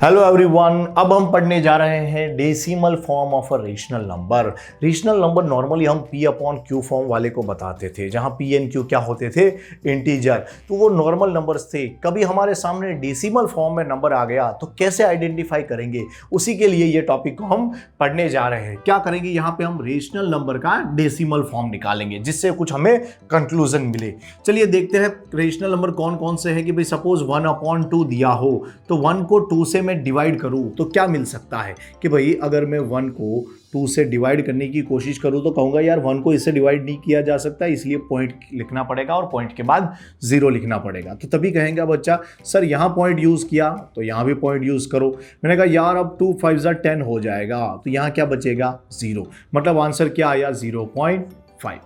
Hello everyone, अब हम पढ़ने जा रहे हैं decimal form of a rational number. Rational number normally हम पी अपॉन क्यू फॉर्म वाले को बताते थे, जहां पी एंड क्यू क्या होते थे, इंटीजर। तो वो नॉर्मल नंबर्स थे। कभी हमारे सामने डेसिमल फॉर्म में नंबर आ गया तो कैसे आइडेंटिफाई करेंगे, उसी के लिए ये टॉपिक को हम पढ़ने जा रहे हैं। क्या करेंगे, यहाँ पे हम रेशनल नंबर का डेसिमल फॉर्म निकालेंगे जिससे कुछ हमें कंक्लूजन मिले। चलिए देखते हैं रेशनल नंबर कौन कौन से हैं। कि भाई सपोज 1/2 दिया हो तो 1 को 2 से मैं डिवाइड करूं तो क्या मिल सकता है। कि भाई अगर मैं 1 को 2 से डिवाइड करने की कोशिश करूं तो कहूंगा यार 1 को इससे डिवाइड नहीं किया जा सकता, इसलिए पॉइंट लिखना पड़ेगा और पॉइंट के बाद 0 लिखना पड़ेगा। तो तभी कहेंगे बच्चा सर यहाँ पॉइंट यूज किया तो यहाँ भी पॉइंट यूज करो। मैंने कहा यार अब 2 5 10 हो जाएगा तो यहाँ क्या बचेगा, 0। मतलब आंसर क्या आया, 0.5।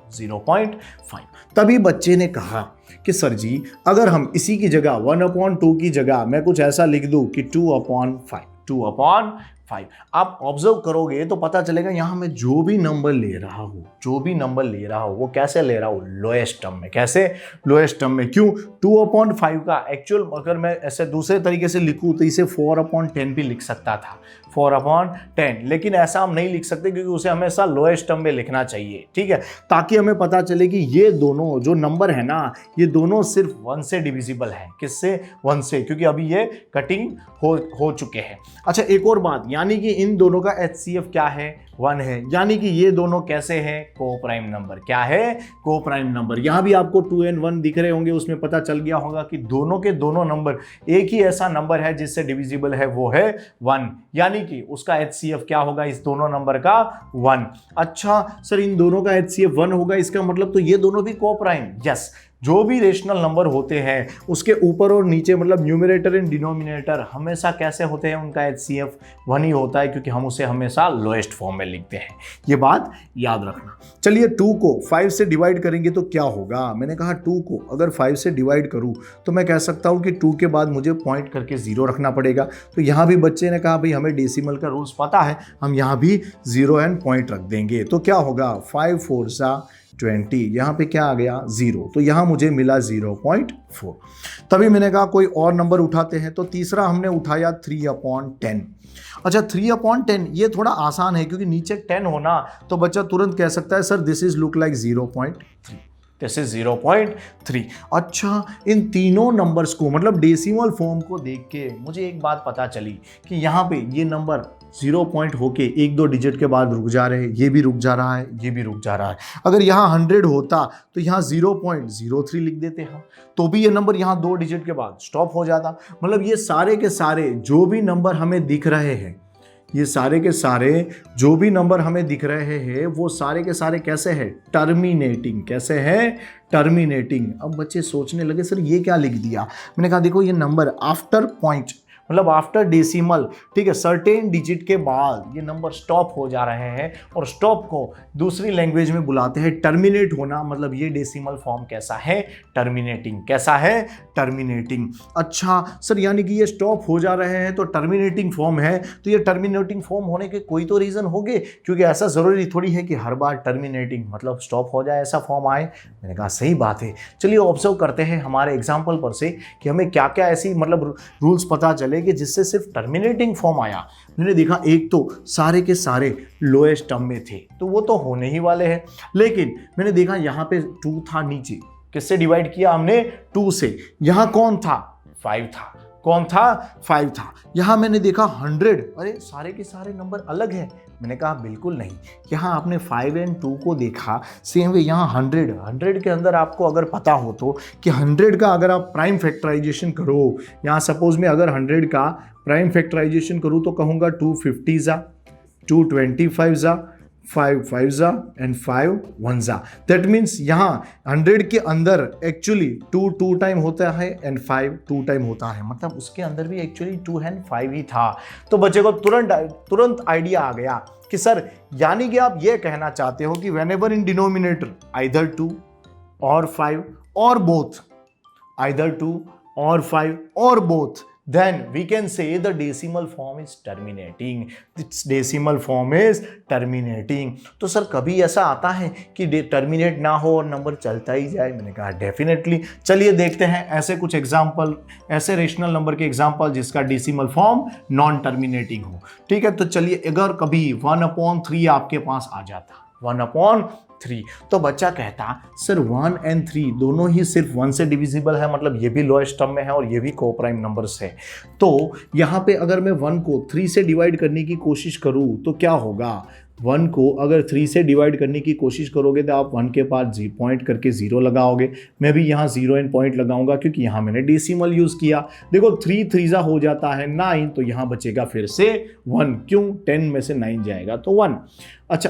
तभी बच्चे ने कहा कि सर जी अगर हम इसी की जगह 1/2 की जगह मैं कुछ ऐसा लिख दूं कि 2/5। आप ऑब्जर्व करोगे तो पता चलेगा यहां मैं जो भी नंबर ले रहा हूं वो कैसे ले रहा हूं, लोएस्ट टर्म में। कैसे, लोएस्ट टर्म में। क्यों, 2/5 का एक्चुअल अगर मैं ऐसे दूसरे तरीके से लिखूं तो इसे 4/10 भी लिख सकता था, 4/10। लेकिन ऐसा हम नहीं लिख सकते क्योंकि उसे हमेशा लोएस्ट टर्म में लिखना चाहिए, ठीक है, ताकि हमें पता चले कि ये दोनों जो नंबर है ना, ये दोनों सिर्फ 1 से डिविजिबल है। किससे, 1 से, क्योंकि अभी ये कटिंग हो चुके हैं। अच्छा एक और बात, यानी कि इन दोनों का HCF क्या है, 1 है। यानी कि ये दोनों कैसे हैं, को प्राइम नंबर। क्या है, को प्राइम नंबर। यहां भी आपको 2 and 1 दिख रहे होंगे, उसमें पता चल गया होगा कि दोनों के दोनों नंबर एक ही ऐसा नंबर है जिससे डिविजिबल है, वो है 1। यानी कि उसका HCF क्या होगा, इस दोनों नंबर का 1। अच्छा सर इन दोनों का HCF 1 होगा, इसका मतलब तो ये दोनों भी को प्राइम। यस, जो भी रेशनल नंबर होते हैं उसके ऊपर और नीचे मतलब न्यूमरेटर एंड डिनोमिनेटर हमेशा कैसे होते हैं, उनका HCF 1 ही होता है, क्योंकि हम उसे हमेशा लोएस्ट फॉर्म में लिखते हैं। ये बात याद रखना। चलिए 2 को 5 से डिवाइड करेंगे तो क्या होगा। मैंने कहा 2 को अगर 5 से डिवाइड करूं तो मैं कह सकता हूं कि 2 के बाद मुझे पॉइंट करके 0 रखना पड़ेगा। तो यहां भी बच्चे ने कहा भाई हमें डेसिमल का रूल्स पता है, हम यहां भी 0 एंड पॉइंट रख देंगे। तो क्या होगा, 5 4 20। यहाँ पे क्या आ गया, 0। तो यहाँ मुझे मिला 0.4। तभी मैंने कहा कोई और नंबर उठाते हैं। तो तीसरा हमने उठाया 3/10। अच्छा 3/10 ये थोड़ा आसान है क्योंकि नीचे 10 होना तो बच्चा तुरंत कह सकता है sir this is look like 0.3। This is 0.3। अच्छा इन तीनों नंबर्स को मतलब डेसिमल फॉर्म को देख के मुझे एक बात पता चली कि यहाँ पे ये नंबर 0 पॉइंट होके 1-2 डिजिट के बाद रुक जा रहे हैं, ये भी रुक जा रहा है, ये भी रुक जा रहा है। अगर यहाँ 100 होता तो यहाँ 0.03 लिख देते हम, तो भी ये नंबर यहाँ 2 डिजिट के बाद स्टॉप हो जाता। मतलब ये सारे के सारे जो भी नंबर हमें दिख रहे हैं, ये सारे के सारे जो भी नंबर हमें दिख रहे हैं वो सारे के सारे कैसे हैं, टर्मिनेटिंग। कैसे हैं, टर्मिनेटिंग। अब बच्चे सोचने लगे सर ये क्या लिख दिया। मैंने कहा देखो ये नंबर आफ्टर पॉइंट मतलब आफ्टर डेसिमल, ठीक है, सर्टेन डिजिट के बाद ये नंबर स्टॉप हो जा रहे हैं और स्टॉप को दूसरी लैंग्वेज में बुलाते हैं टर्मिनेट होना। मतलब ये डेसिमल फॉर्म कैसा है, टर्मिनेटिंग। कैसा है, टर्मिनेटिंग। अच्छा सर यानी कि ये स्टॉप हो जा रहे हैं तो टर्मिनेटिंग फॉर्म है, तो ये टर्मिनेटिंग फॉर्म होने के कोई तो रीज़न होंगे, क्योंकि ऐसा ज़रूरी थोड़ी है कि हर बार टर्मिनेटिंग मतलब स्टॉप हो जाए ऐसा फॉर्म आए। मैंने कहा सही बात है। चलिए ऑब्जर्व करते हैं हमारे एग्जाम्पल पर से कि हमें क्या क्या ऐसी मतलब रूल्स पता चले कि जिससे सिर्फ टर्मिनेटिंग फॉर्म आया। मैंने देखा एक तो सारे के सारे लोएस्ट टर्म में थे तो वो तो होने ही वाले हैं, लेकिन मैंने देखा यहाँ पे 2 था नीचे, किससे डिवाइड किया हमने, 2 से। यहाँ कौन था, 5 था। कौन था, 5 था। यहाँ मैंने देखा 100, अरे सारे के सारे नंबर अलग हैं। मैंने कहा बिल्कुल नहीं, यहाँ आपने 5 and 2 को देखा, सेम वे यहाँ 100 के अंदर आपको अगर पता हो तो कि 100 का अगर आप प्राइम फैक्टराइजेशन करो, यहाँ सपोज में अगर 100 का प्राइम फैक्टराइजेशन करूँ तो कहूँगा 250 225 5 5 एंड 5 1 दैट मीन्स यहाँ 100 के अंदर एक्चुअली 2 टाइम होता है एंड 5 2 टाइम होता है, मतलब उसके अंदर भी एक्चुअली 2 एंड 5 ही था। तो बच्चे को तुरंत आइडिया आ गया कि सर यानी कि आप ये कहना चाहते हो कि व्हेनेवर इन डिनोमिनेटर आइदर 2 और 5 और बोथ, आइदर 2 और 5 और both, then we can say the decimal form is terminating. Its decimal form is terminating. तो सर कभी ऐसा आता है कि टर्मिनेट ना हो और नंबर चलता ही जाए? मैंने कहा डेफिनेटली। चलिए देखते हैं ऐसे कुछ एग्जाम्पल, ऐसे रेशनल नंबर के एग्जाम्पल जिसका डेसिमल फॉर्म नॉन टर्मिनेटिंग हो। ठीक है, तो चलिए अगर कभी 1/3 आपके पास आ जाता, 1/3, तो बच्चा कहता सर 1 और 3 दोनों ही सिर्फ 1 से डिविजिबल है, मतलब ये भी लोएस्ट टर्म में है और ये भी को प्राइम नंबर्स है। तो यहाँ पे अगर मैं 1 को 3 से डिवाइड करने की कोशिश करूँ तो क्या होगा? 1 को अगर 3 से डिवाइड करने की कोशिश करोगे तो आप 1 के पास पॉइंट करके 0 लगाओगे। मैं भी यहाँ 0 एंड पॉइंट लगाऊंगा क्योंकि यहाँ मैंने डेसिमल यूज़ किया। देखो 3 3 हो जाता है 9, तो यहाँ बचेगा फिर से 1। क्यों? 10 में से 9 जाएगा तो 1। अच्छा,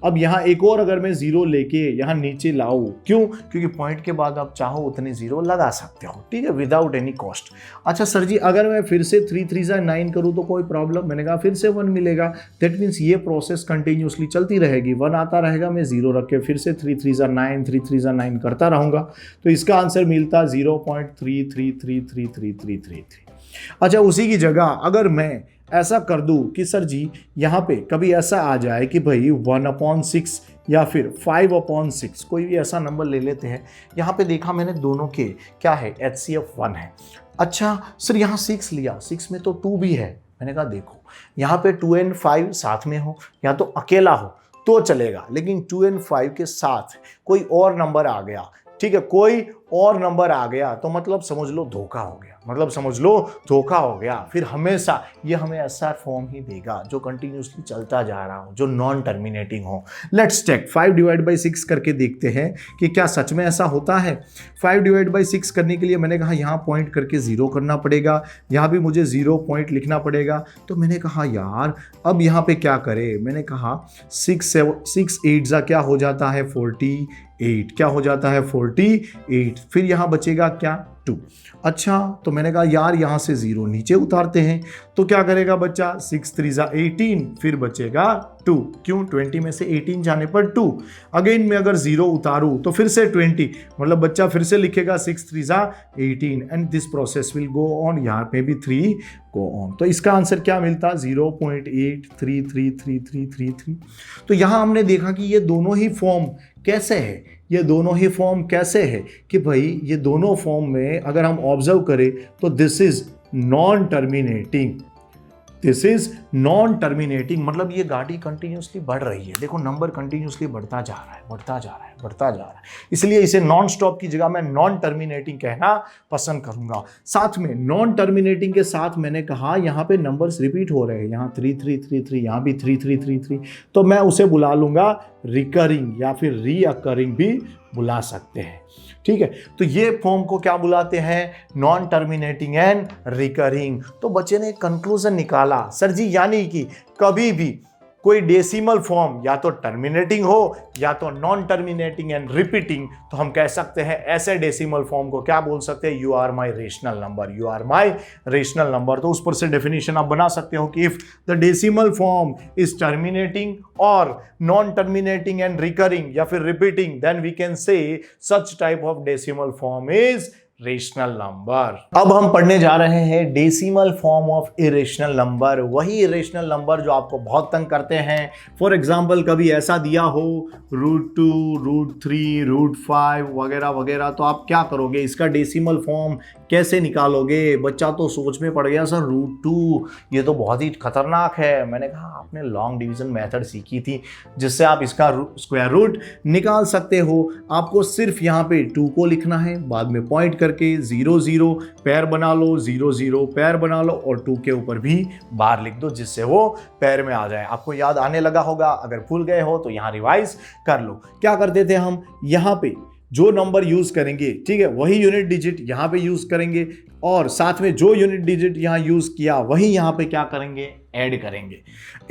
अब यहाँ एक और अगर मैं 0 लेके यहाँ नीचे लाऊं, क्यों? क्योंकि पॉइंट के बाद आप चाहो उतने 0 लगा सकते हो, ठीक है, विदाउट एनी कॉस्ट। अच्छा सर जी, अगर मैं फिर से 3 3 9 करूँ तो कोई प्रॉब्लम? मैंने कहा फिर से 1 मिलेगा। दैट मीन्स ये प्रोसेस कंटिन्यूसली चलती रहेगी। 1 आता रहेगा, मैं 0 रख के फिर से 3 3 9 3 3 9 करता रहूँगा। तो इसका आंसर मिलता 0.33333333। अच्छा, उसी की जगह अगर मैं ऐसा कर दूं कि सर जी यहाँ पे कभी ऐसा आ जाए कि भाई 1/6 या फिर 5/6, कोई भी ऐसा नंबर ले लेते हैं। यहाँ पे देखा मैंने दोनों के क्या है, HCF 1 है। अच्छा सर यहाँ 6 लिया, 6 में तो 2 भी है। मैंने कहा देखो यहाँ पे 2 और 5 साथ में हो या तो अकेला हो तो चलेगा, लेकिन 2 और 5 के साथ कोई और नंबर आ गया, ठीक है, कोई और नंबर आ गया तो मतलब समझ लो धोखा हो गया, मतलब समझ लो धोखा हो गया। फिर हमेशा ये हमें SR फॉर्म ही देगा जो कंटिन्यूसली चलता जा रहा हो, जो नॉन टर्मिनेटिंग हो। लेट्स टेक 5/6 करके देखते हैं कि क्या सच में ऐसा होता है। 5/6 करने के लिए मैंने कहा यहाँ पॉइंट करके 0 करना पड़ेगा, यहाँ भी मुझे 0 पॉइंट लिखना पड़ेगा। तो मैंने कहा यार अब यहाँ पे क्या करें? मैंने कहा 6 8 क्या हो जाता है 48, क्या हो जाता है 48। फिर यहाँ बचेगा क्या 2। अच्छा, तो मैंने कहा यार यहाँ से 0 नीचे उतारते हैं तो क्या करेगा बच्चा? 6 3 18, फिर बचेगा 2। क्यों? 20 में से 18 जाने पर 2। अगेन मैं अगर 0 उतारूँ तो फिर से 20, मतलब बच्चा फिर से लिखेगा 6 3 18 and this process will go on. यहाँ पे भी 3 गो ऑन। तो इसका आंसर क्या मिलता? 0.833333। तो यहाँ हमने देखा कि ये दोनों ही फॉर्म कैसे है, ये दोनों ही फॉर्म कैसे है कि भाई ये दोनों फॉर्म में अगर हम ऑब्जर्व करें तो this is non terminating, this is non terminating, मतलब ये गाड़ी कंटिन्यूसली बढ़ रही है। देखो नंबर कंटिन्यूसली बढ़ता जा रहा है, बढ़ता जा रहा है, बढ़ता जा रहा है, इसलिए इसे नॉन स्टॉप की जगह मैं नॉन टर्मिनेटिंग कहना पसंद करूंगा। साथ में नॉन टर्मिनेटिंग के साथ मैंने कहा यहाँ पे नंबर्स रिपीट हो रहे हैं, यहाँ 3 3 3 3, यहाँ भी 3 3 3 3, तो मैं उसे बुला लूंगा रिकरिंग या फिर रीअकरिंग भी बुला सकते हैं। ठीक है, तो ये फॉर्म को क्या बुलाते हैं? Non terminating and recurring. तो बच्चे ने कंक्लूजन निकाला सर जी यानी कि कभी भी कोई डेसिमल फॉर्म या तो टर्मिनेटिंग हो या तो नॉन टर्मिनेटिंग एंड रिपीटिंग, तो हम कह सकते हैं ऐसे डेसिमल फॉर्म को क्या बोल सकते हैं? You are my rational number, you are my rational number. तो उस पर से डेफिनेशन आप बना सकते हो कि if the decimal form is terminating और नॉन टर्मिनेटिंग एंड रिकरिंग या फिर repeating, then we can say such type of decimal form is rational number. अब हम पढ़ने जा रहे हैं decimal form of irrational number, वही इरेशनल नंबर जो आपको बहुत तंग करते हैं। फॉर एग्जांपल कभी ऐसा दिया हो √2, √3, √5 वगैरह वगैरह, तो आप क्या करोगे? इसका डेसिमल फॉर्म कैसे निकालोगे? बच्चा तो सोच में पड़ गया सर √2 ये तो बहुत ही खतरनाक है। मैंने कहा आपने लॉन्ग डिवीजन मेथड सीखी थी जिससे आप इसका स्क्वायर रूट निकाल सकते हो। आपको सिर्फ यहाँ पे 2 को लिखना है, बाद में पॉइंट करके 0 0 पैर बना लो, 0 0 पैर बना लो और 2 के ऊपर भी बार लिख दो जिससे वो पैर में आ जाए। आपको याद आने लगा होगा, अगर भूल गए हो तो यहाँ रिवाइज कर लो। क्या करते थे हम? यहाँ पे जो नंबर यूज करेंगे, ठीक है, वही यूनिट डिजिट यहाँ पे यूज करेंगे और साथ में जो यूनिट डिजिट यहाँ यूज किया वही यहाँ पे क्या करेंगे? ऐड करेंगे।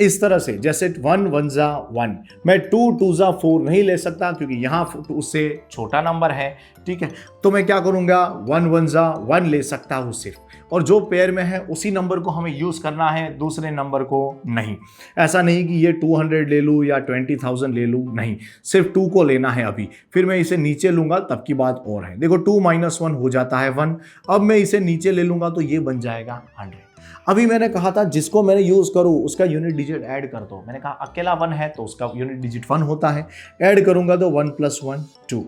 इस तरह से जैसे 1 1 जा 1, मैं 2 2 जा 4 नहीं ले सकता क्योंकि यहाँ उससे छोटा नंबर है, ठीक है, तो मैं क्या करूँगा? 1 1 जा 1 ले सकता हूँ सिर्फ, और जो पेयर में है उसी नंबर को हमें यूज़ करना है, दूसरे नंबर को नहीं। ऐसा नहीं कि ये 200 ले लूँ या 20,000 ले लूँ, नहीं, सिर्फ 2 को लेना है अभी। फिर मैं इसे नीचे लूँगा तब की बात और है। देखो 2 - 1 हो जाता है 1। अब मैं इसे से नीचे ले लूंगा तो ये बन जाएगा 100। अभी मैंने कहा था जिसको मैंने यूज करूं उसका यूनिट डिजिट ऐड कर दो। मैंने कहा अकेला 1 है तो उसका यूनिट डिजिट 1 होता है, ऐड करूंगा तो 1 + 1 2।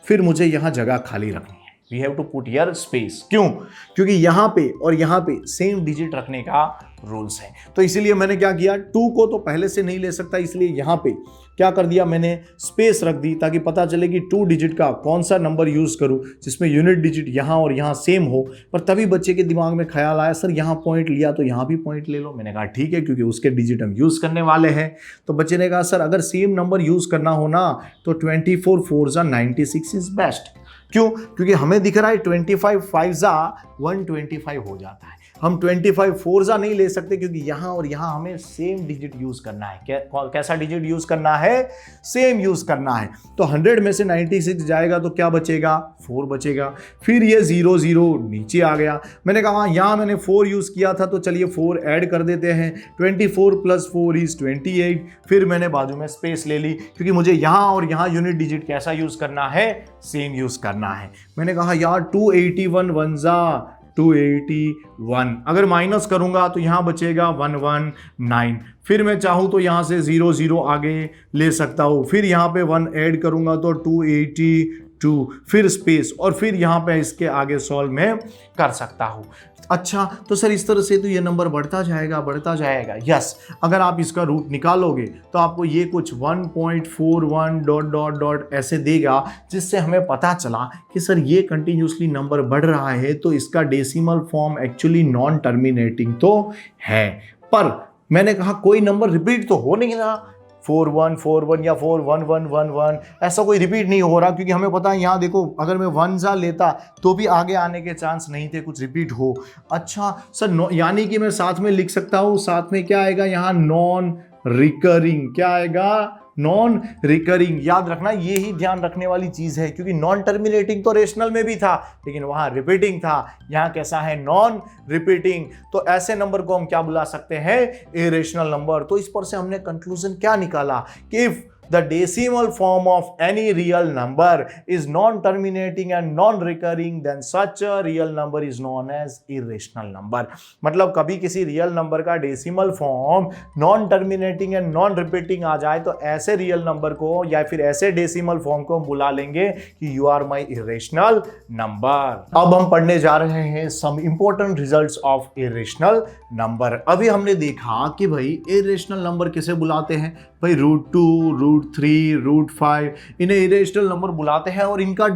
फिर मुझे यहां जगह खाली रखनी है, we have to put here space. क्यों? क्योंकि यहां पे और यहां पे सेम डिजिट रखने का रूल्स है। तो इसीलिए मैंने क्या किया, 2 को तो पहले से नहीं ले सकता, इसलिए यहां पे क्या कर दिया, मैंने स्पेस रख दी ताकि पता चले कि 2 डिजिट का कौन सा नंबर यूज करूं जिसमें यूनिट डिजिट यहां और यहां सेम हो। पर तभी बच्चे के दिमाग में ख्याल आया, सर यहां पॉइंट लिया तो यहां भी पॉइंट ले लो। मैंने कहा ठीक है, क्योंकि उसके डिजिट हम यूज करने वाले हैं। तो बच्चे ने कहा सर अगर सेम नंबर यूज करना हो ना तो 24 4 जा 96 इज बेस्ट। क्यों? क्योंकि हमें दिख रहा है 25 5 जा 125 हो जाता है। हम 25 4 जा नहीं ले सकते क्योंकि यहां और यहां हमें सेम डिजिट यूज करना है। कैसा डिजिट यूज करना है? सेम यूज करना है। तो 100 में से 96 जाएगा तो क्या बचेगा? 4 बचेगा। फिर ये 0 0 नीचे आ गया। मैंने कहा यहां मैंने 4 यूज किया था तो चलिए 4 ऐड कर देते हैं। 24 + 4 इज 28। फिर मैंने बाजू में स्पेस ले ली क्योंकि मुझे यहां और यहां यूनिट डिजिट कैसा यूज करना है? सेम यूज करना है। मैंने कहा यार 281 1 जा 281। अगर माइनस करूंगा तो यहां बचेगा 119। फिर मैं चाहूं तो यहां से 0 0 आगे ले सकता हूं। फिर यहां पे 1 ऐड करूंगा तो 282। फिर स्पेस और फिर यहां पे इसके आगे सॉल्व मैं कर सकता हूं। अच्छा, तो सर इस तरह से तो ये नंबर बढ़ता जाएगा। यस, अगर आप इसका रूट निकालोगे तो आपको ये कुछ 1.41 ... ऐसे देगा, जिससे हमें पता चला कि सर ये कंटिन्यूसली नंबर बढ़ रहा है तो इसका decimal form actually non terminating तो है। पर मैंने कहा कोई नंबर रिपीट तो हो नहीं रहा, 4141 या 41111 ऐसा कोई रिपीट नहीं हो रहा, क्योंकि हमें पता है यहाँ देखो अगर मैं 1 जा लेता तो भी आगे आने के चांस नहीं थे कुछ रिपीट हो। अच्छा सर, यानी कि मैं साथ में लिख सकता हूँ, साथ में क्या आएगा यहाँ? Non recurring. क्या आएगा? Non recurring. याद रखना, ये ही ध्यान रखने वाली चीज है, क्योंकि नॉन टर्मिनेटिंग तो रेशनल में भी था लेकिन वहां रिपीटिंग था, यहां कैसा है? Non repeating. तो ऐसे नंबर को हम क्या बुला सकते हैं? Irrational number. तो इस पर से हमने कंक्लूजन क्या निकाला कि if the decimal form of any real number is non-terminating and non-recurring, then such a real number is known as irrational number। मतलब कभी किसी रियल नंबर का decimal form non terminating and non repeating आ जाए तो ऐसे real number को या फिर ऐसे डेसिमल फॉर्म को हम बुला लेंगे कि you are my irrational number. अब हम पढ़ने जा रहे हैं some important results of irrational number. अभी हमने देखा कि भाई इरेशनल नंबर किसे बुलाते हैं? भाई √2, √3, √5 इन्हें इरेशनल नंबर बुलाते हैं। और इनका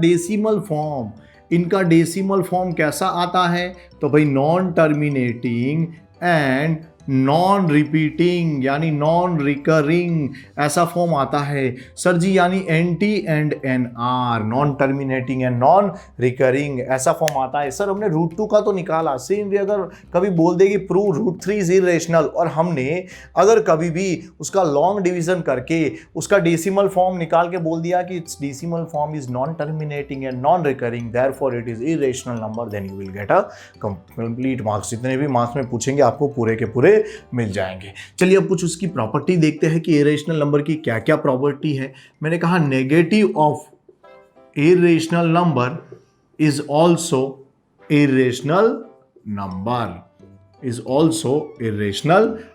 डेसिमल फॉर्म कैसा आता है? तो भाई non terminating and non repeating यानी नॉन रिकरिंग ऐसा फॉर्म आता है सर जी, यानी NT and NR, non terminating and non recurring ऐसा फॉर्म आता है। सर हमने √2 का तो निकाला, सेम वे अगर कभी बोल देगी प्रूव √3 इज इरेशनल और हमने अगर कभी भी उसका लॉन्ग डिवीजन करके उसका डेसिमल फॉर्म निकाल के बोल दिया कि it's decimal form is non terminating and non recurring therefore it is irrational number, then you will get a complete marks. जितने भी मार्क्स में पूछेंगे आपको पूरे के पूरे मिल जाएंगे। चलिए अब कुछ उसकी प्रॉपर्टी देखते हैं कि इरेशनल नंबर की क्या क्या प्रॉपर्टी है। मैंने कहा negative of irrational number is also irrational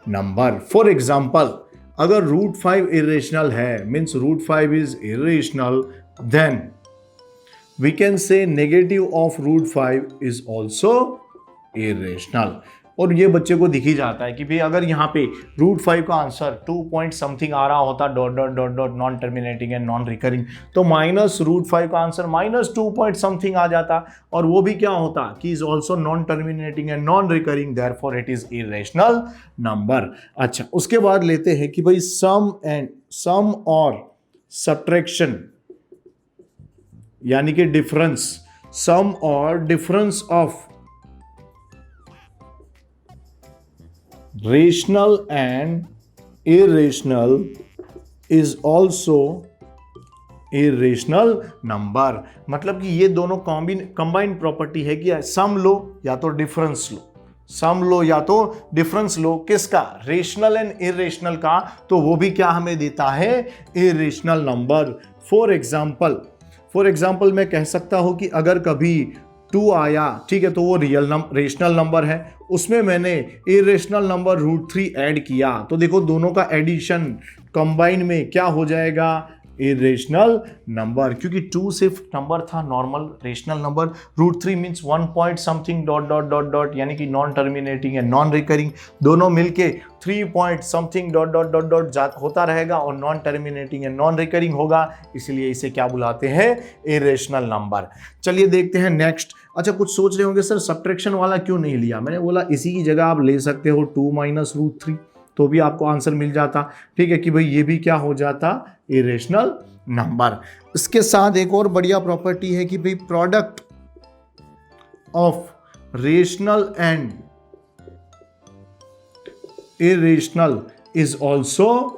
number. For example अगर √5 इरेशनल है, means √5 is irrational, then we can say negative of √5 is also irrational. और ये बच्चे को दिख ही जाता है कि भाई अगर यहाँ पे √5 का आंसर 2 पॉइंट समथिंग आ रहा होता non terminating and non recurring, तो -√5 का आंसर -2 पॉइंट समथिंग आ जाता, और वो भी क्या होता कि is also non terminating and non recurring, therefore it is irrational number. अच्छा, उसके बाद लेते हैं कि भाई सम और सब्ट्रैक्शन यानी कि डिफरेंस, सम और difference of rational and irrational is also irrational number. मतलब कि ये दोनों कंबाइंड प्रॉपर्टी है कि सम लो या तो डिफरेंस लो, सम लो या तो डिफरेंस लो, किसका? रेशनल एंड इरेशनल का, तो वो भी क्या हमें देता है? Irrational number. फॉर एग्जाम्पल मैं कह सकता हूं कि अगर कभी 2 आया, ठीक है, तो वो रेशनल नंबर है। उसमें मैंने इरेशनल नंबर √3 ऐड किया, तो देखो दोनों का एडिशन कंबाइन में क्या हो जाएगा, इरेशनल नंबर, क्योंकि 2 सिर्फ नंबर था, normal rational number. √3 means 1 point something dot dot dot dot, यानी कि नॉन टर्मिनेटिंग है नॉन रिकरिंग, दोनों मिलके 3 point something dot dot dot dot होता रहेगा और नॉन टर्मिनेटिंग है नॉन रिकरिंग होगा, इसलिए इसे क्या बुलाते हैं, इरेशनल नंबर। चलिए देखते हैं नेक्स्ट। अच्छा, कुछ सोच रहे होंगे सर सब्ट्रैक्शन वाला क्यों नहीं लिया, मैंने बोला इसी की जगह आप ले सकते हो 2 माइनस √3, तो भी आपको आंसर मिल जाता, ठीक है, कि भाई ये भी क्या हो जाता, इरेशनल नंबर। इसके साथ एक और बढ़िया प्रॉपर्टी है कि भाई product of rational and irrational is also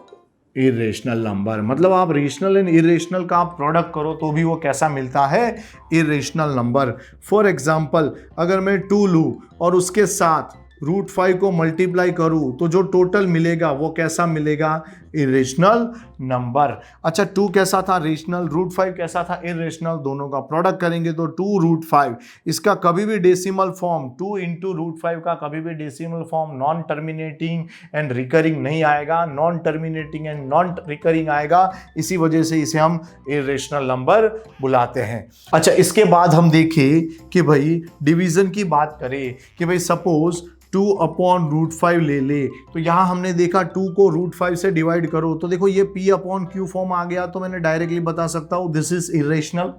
irrational number, मतलब आप रेशनल एंड इरेशनल का आप प्रोडक्ट करो तो भी वो कैसा मिलता है, इरेशनल नंबर। फॉर एग्जाम्पल, अगर मैं 2 लूँ और उसके साथ √5 को मल्टीप्लाई करूं तो जो टोटल मिलेगा वो कैसा मिलेगा, इरेशनल नंबर। अच्छा, 2 कैसा था, रेशनल, √5 कैसा था, इरेशनल, दोनों का प्रोडक्ट करेंगे तो 2√5, इसका कभी भी डेसिमल फॉर्म 2 इंटू √5 का कभी भी decimal form non terminating and recurring नहीं आएगा, non terminating and non recurring आएगा, इसी वजह से इसे हम इरेशनल नंबर बुलाते हैं। अच्छा, इसके बाद हम देखें कि भाई डिवीजन की बात करें कि भाई सपोज 2/√5 ले ले, तो यहां हमने देखा 2 को √5 से डिवाइड करो तो देखो ये P/Q फॉर्म आ गया, तो मैंने डायरेक्टली बता सकता हूं दिस इज इरेशनल,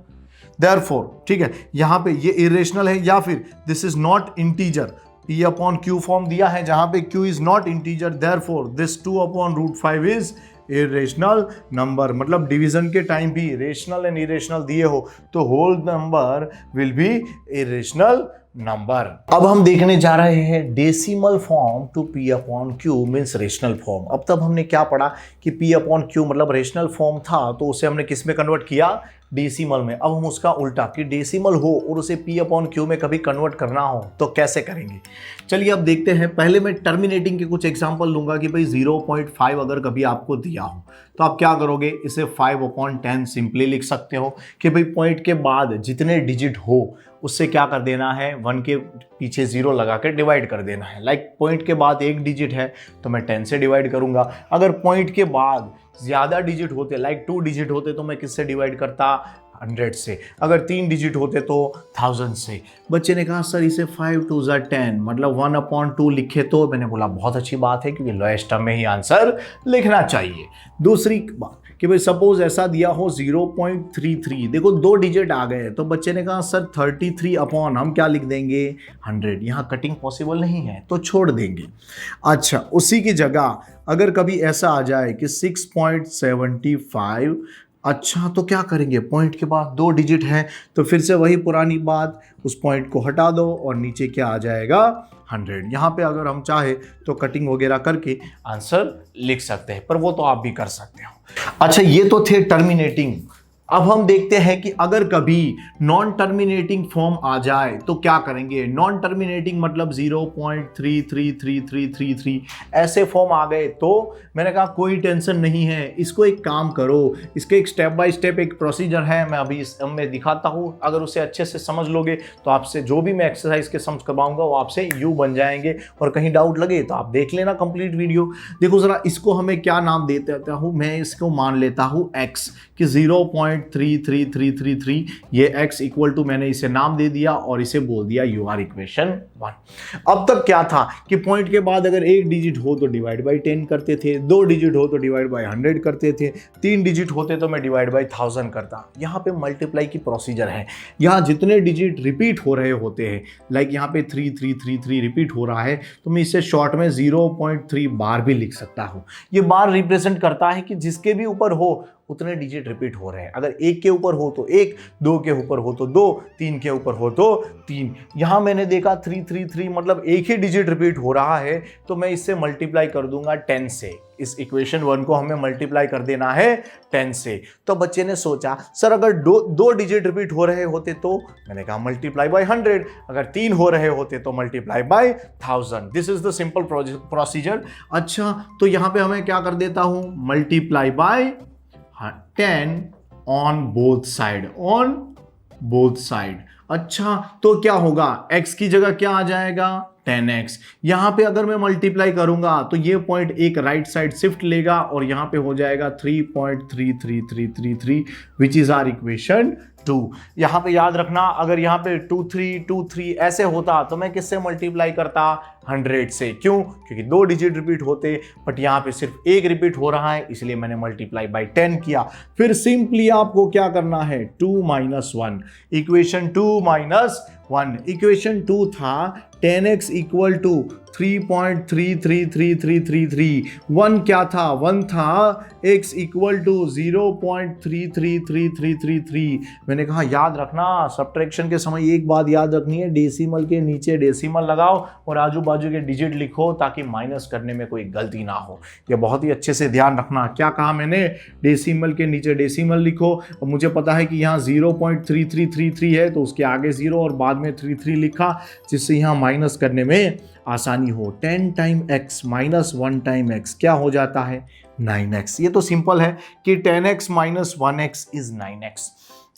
देयरफॉर, ठीक है, यहां पे ये इरेशनल है, या फिर this is not integer, P/Q form दिया है जहां पे Q is not integer, therefore this 2/√5 is irrational number. मतलब डिवीजन के टाइम भी रेशनल एंड इरेशनल दिए हो तो whole number will be irrational number. अब हम देखने जा रहे हैं decimal form to P/Q means rational form. अब तब हमने क्या पढ़ा कि P/Q मतलब रेशनल फॉर्म था, तो उसे हमने किस में कन्वर्ट किया, डेसिमल में। अब हम उसका उल्टा कि डेसिमल हो और उसे P/Q में कभी कन्वर्ट करना हो तो कैसे करेंगे, चलिए अब देखते हैं। पहले मैं टर्मिनेटिंग के कुछ एग्जांपल लूंगा कि भाई 0.5 अगर कभी आपको दिया हो तो आप क्या करोगे, इसे 5/10 सिंपली लिख सकते हो कि भाई पॉइंट के बाद जितने डिजिट हो उससे क्या कर देना है, 1 के पीछे 0 लगा के डिवाइड कर देना है। लाइक पॉइंट के बाद 1 डिजिट है तो मैं 10 से डिवाइड करूंगा, अगर पॉइंट के बाद ज़्यादा डिजिट होते लाइक 2 डिजिट होते तो मैं किससे डिवाइड करता, 100 से, अगर 3 डिजिट होते तो 1000 से। बच्चे ने कहा सर इसे 5 2 10 मतलब 1/2 लिखे, तो मैंने बोला बहुत अच्छी बात है क्योंकि लोएस्ट टर्म में ही आंसर लिखना चाहिए। दूसरी बात कि भाई सपोज ऐसा दिया हो 0.33, देखो 2 डिजिट आ गए, तो बच्चे ने कहा सर 33 अपॉन हम क्या लिख देंगे, 100, यहाँ कटिंग पॉसिबल नहीं है तो छोड़ देंगे। अच्छा, उसी की जगह अगर कभी ऐसा आ जाए कि 6.75, अच्छा तो क्या करेंगे, पॉइंट के बाद 2 डिजिट है तो फिर से वही पुरानी बात, उस पॉइंट को हटा दो और नीचे क्या आ जाएगा, 100। यहाँ पे अगर हम चाहे तो कटिंग वगैरह करके आंसर लिख सकते हैं, पर वो तो आप भी कर सकते हो। अच्छा, ये तो थे टर्मिनेटिंग। अब हम देखते हैं कि अगर कभी नॉन टर्मिनेटिंग फॉर्म आ जाए तो क्या करेंगे। नॉन टर्मिनेटिंग मतलब 0.33333 ऐसे फॉर्म आ गए तो मैंने कहा कोई टेंशन नहीं है, इसको एक काम करो, इसके एक स्टेप बाय स्टेप एक प्रोसीजर है, मैं अभी मैं दिखाता हूँ। अगर उसे अच्छे से समझ लोगे तो आपसे जो भी मैं एक्सरसाइज के समझ करवाऊंगा वो आपसे यू बन जाएंगे, और कहीं डाउट लगे तो आप देख लेना कंप्लीट वीडियो। देखो जरा, इसको हमें क्या नाम दे देता हूँ मैं, इसको मान लेता हूँ x कि 0.33333, ये x इक्वल टू मैंने इसे नाम दे दिया और इसे बोल दिया यू आर इक्वेशन 1। अब तक क्या था कि पॉइंट के बाद अगर 1 डिजिट हो तो डिवाइड बाई 10 करते थे, 2 डिजिट हो तो डिवाइड बाई 100 करते थे, 3 डिजिट होते तो मैं डिवाइड बाई 1000 करता। यहाँ पे मल्टीप्लाई की प्रोसीजर है, यहाँ जितने डिजिट रिपीट हो रहे होते हैं, लाइक यहाँ पे 3333 रिपीट हो रहा है तो मैं इसे शॉर्ट में 0.3 बार भी लिख सकता हूँ। ये बार रिप्रेजेंट करता है कि जिसके भी ऊपर हो उतने डिजिट रिपीट हो रहे हैं। अगर 1 के ऊपर हो तो 1, 2 के ऊपर हो तो 2, 3 के ऊपर हो तो 3। यहां मैंने देखा 333 मतलब एक ही डिजिट रिपीट हो रहा है तो मैं इससे मल्टीप्लाई कर दूंगा 10 से। इस इक्वेशन 1 को हमें मल्टीप्लाई कर देना है 10 से। तो बच्चे ने सोचा सर अगर दो डिजिट रिपीट हो रहे होते तो मैंने कहा मल्टीप्लाई बाय 100, अगर 3 हो रहे होते तो multiply by 1000। This is the simple procedure. अच्छा, तो यहां पे हमें क्या कर देता हूं, multiply by 10 on both side, अच्छा, तो क्या होगा, x की जगह क्या आ जाएगा 10x। यहां पे अगर मैं मल्टीप्लाई करूंगा तो ये पॉइंट एक राइट साइड शिफ्ट लेगा और यहां पे हो जाएगा 3.33333 विच इज आर इक्वेशन 2। यहां पे याद रखना, अगर यहां पे 2 3 2 3 ऐसे होता तो मैं किससे मल्टीप्लाई करता 100 से। क्यों? क्योंकि 2 डिजिट रिपीट होते, बट यहां पे सिर्फ एक रिपीट हो रहा है, इसलिए मैंने मल्टीप्लाई बाय 10 किया। फिर सिंपली आपको क्या करना है 2 - 1, इक्वेशन 2 - 1, इक्वेशन 2 था 10x इक्वल टू 3.333333। 1 क्या था, 1 था x इक्वल टू 0.333333। मैंने कहा याद रखना, सब्ट्रैक्शन के समय एक बात याद रखनी है, डेसिमल के नीचे डेसिमल लगाओ और आजू बाजू के डिजिट लिखो ताकि माइनस करने में कोई गलती ना हो। यह बहुत ही अच्छे से ध्यान रखना। क्या कहा मैंने, डेसिमल के नीचे डेसिमल लिखो। और मुझे पता है कि यहाँ 0.3333 है तो उसके आगे 0 और बाद में 33 लिखा, जिससे यहाँ माइनस करने में आसानी हो। 10 time x minus 1 time x क्या हो जाता है 9x। ये तो सिंपल है कि 10x minus 1x is 9x।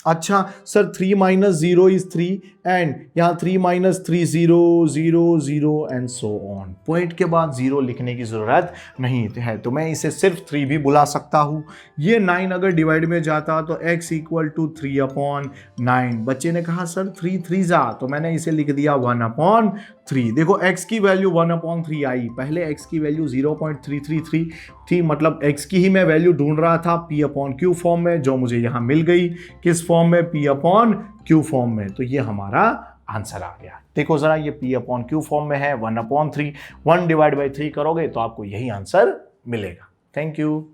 अच्छा सर 3 - 0 इज 3 एंड यहाँ 3 - 3 0 0 0 एंड सो ऑन। पॉइंट के बाद 0 लिखने की जरूरत नहीं है, तो मैं इसे सिर्फ 3 भी बुला सकता हूँ। ये 9 अगर डिवाइड में जाता तो x इक्वल टू 3/9। बच्चे ने कहा सर 3 3 जा, तो मैंने इसे लिख दिया 1/3। देखो x की वैल्यू 1/3 आई, पहले x की वैल्यू 0.333 थी, मतलब x की ही मैं वैल्यू ढूंढ रहा था p/q फॉर्म में, जो मुझे यहाँ मिल गई किस फॉर्म में, p/q फॉर्म में। तो ये हमारा आंसर आ गया। देखो जरा, ये p/q फॉर्म में है 1/3, 1 / 3 करोगे तो आपको यही आंसर मिलेगा। Thank you.